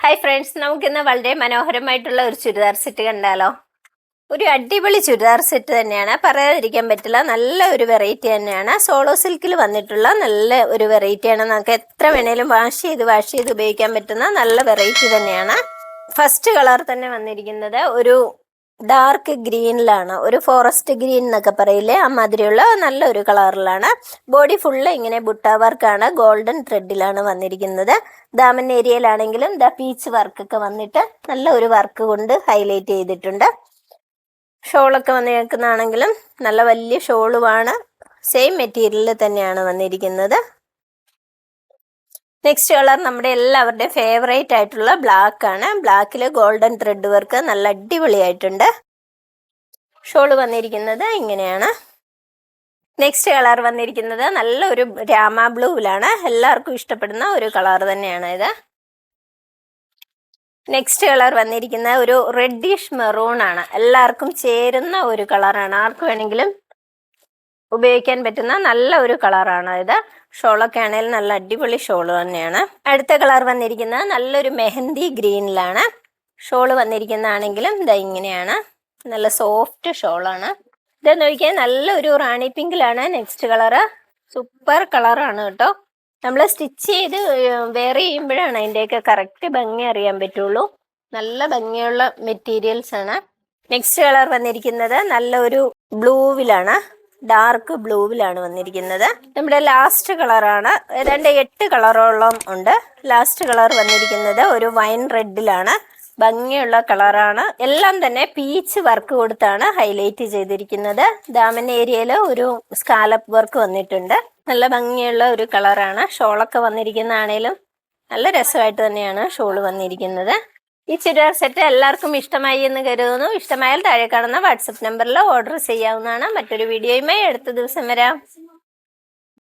Hi friends, നമുക്കിന്ന് വളരെ മനോഹരമായിട്ടുള്ള ഒരു ചുരിദാർ സെറ്റ് കണ്ടാലോ. ഒരു അടിപൊളി ചുരിദാർ സെറ്റ് തന്നെയാണ്, പറയാതിരിക്കാൻ പറ്റില്ല. നല്ല ഒരു വെറൈറ്റി തന്നെയാണ്. സോളോ സിൽക്കിൽ വന്നിട്ടുള്ള നല്ല ഒരു വെറൈറ്റിയാണ്. നമുക്ക് എത്ര വേണേലും വാഷ് ചെയ്ത് ഉപയോഗിക്കാൻ പറ്റുന്ന നല്ല വെറൈറ്റി തന്നെയാണ്. ഫസ്റ്റ് കളർ തന്നെ വന്നിരിക്കുന്നത് ഒരു ഡാർക്ക് ഗ്രീനിലാണ്, ഒരു ഫോറസ്റ്റ് ഗ്രീൻ എന്നൊക്കെ പറയില്ലേ, ആ മാതിരിയുള്ള നല്ലൊരു കളറിലാണ്. ബോഡി ഫുള്ള് ഇങ്ങനെ ബുട്ട വർക്കാണ്, ഗോൾഡൻ ത്രെഡിലാണ് വന്നിരിക്കുന്നത്. ദാമൻ ഏരിയയിലാണെങ്കിലും പീച്ച് വർക്കൊക്കെ വന്നിട്ട് നല്ല ഒരു വർക്ക് കൊണ്ട് ഹൈലൈറ്റ് ചെയ്തിട്ടുണ്ട്. ഷോളൊക്കെ വന്നിരിക്കുന്നതാണെങ്കിലും നല്ല വലിയ ഷോളുമാണ്, സെയിം മെറ്റീരിയലിൽ തന്നെയാണ് വന്നിരിക്കുന്നത്. നെക്സ്റ്റ് കളർ നമ്മുടെ എല്ലാവരുടെയും ഫേവറേറ്റ് ആയിട്ടുള്ള ബ്ലാക്ക് ആണ്. ബ്ലാക്കിൽ ഗോൾഡൻ ത്രെഡ് വർക്ക് നല്ല അടിപൊളിയായിട്ടുണ്ട്. ഷോള് വന്നിരിക്കുന്നത് ഇങ്ങനെയാണ്. നെക്സ്റ്റ് കളർ വന്നിരിക്കുന്നത് നല്ലൊരു രാമ ബ്ലൂവിലാണ്. എല്ലാവർക്കും ഇഷ്ടപ്പെടുന്ന ഒരു കളർ തന്നെയാണ് ഇത്. നെക്സ്റ്റ് കളർ വന്നിരിക്കുന്ന ഒരു റെഡിഷ് മെറൂൺ ആണ്. എല്ലാവർക്കും ചേരുന്ന ഒരു കളറാണ്, ആർക്ക് വേണമെങ്കിലും ഉപയോഗിക്കാൻ പറ്റുന്ന നല്ല ഒരു കളറാണ് ഇത്. ഷോളൊക്കെ ആണെങ്കിലും നല്ല അടിപൊളി ഷോള് തന്നെയാണ്. അടുത്ത കളർ വന്നിരിക്കുന്നത് നല്ലൊരു മെഹന്തി ഗ്രീനിലാണ്. ഷോള് വന്നിരിക്കുന്നതാണെങ്കിലും ഇതാ ഇങ്ങനെയാണ്, നല്ല സോഫ്റ്റ് ഷോളാണ്. ഇത് നോക്കിയാൽ നല്ലൊരു റാണി പിങ്കിലാണ്. നെക്സ്റ്റ് കളറ് സൂപ്പർ കളറാണ് കേട്ടോ. നമ്മൾ സ്റ്റിച്ച് ചെയ്ത് വെയർ ചെയ്യുമ്പോഴാണ് അതിൻ്റെയൊക്കെ കറക്റ്റ് ഭംഗി അറിയാൻ പറ്റുള്ളൂ. നല്ല ഭംഗിയുള്ള മെറ്റീരിയൽസ് ആണ്. നെക്സ്റ്റ് കളർ വന്നിരിക്കുന്നത് നല്ലൊരു ബ്ലൂവിലാണ്, ഡാർക്ക് ബ്ലൂവിലാണ് വന്നിരിക്കുന്നത്. നമ്മുടെ ലാസ്റ്റ് കളറാണ്, ഏതാണ്ട് 8 കളറോളം ഉണ്ട്. ലാസ്റ്റ് കളർ വന്നിരിക്കുന്നത് ഒരു വൈൻ റെഡിലാണ്, ഭംഗിയുള്ള കളറാണ്. എല്ലാം തന്നെ പീച്ച് വർക്ക് കൊടുത്താണ് ഹൈലൈറ്റ് ചെയ്തിരിക്കുന്നത്. ദാമൻ ഏരിയയിൽ ഒരു സ്കാലപ്പ് വർക്ക് വന്നിട്ടുണ്ട്. നല്ല ഭംഗിയുള്ള ഒരു കളറാണ്. ഷോളൊക്കെ വന്നിരിക്കുന്നതാണേലും നല്ല രസമായിട്ട് തന്നെയാണ് ഷോള് വന്നിരിക്കുന്നത്. ഈ ചുരിദാർ സെറ്റ് എല്ലാവർക്കും ഇഷ്ടമായി എന്ന് കരുതുന്നു. ഇഷ്ടമായാൽ താഴെ കാണുന്ന വാട്സപ്പ് നമ്പറിൽ ഓർഡർ ചെയ്യാവുന്നതാണ്. മറ്റൊരു വീഡിയോയുമായി അടുത്ത ദിവസം വരാം.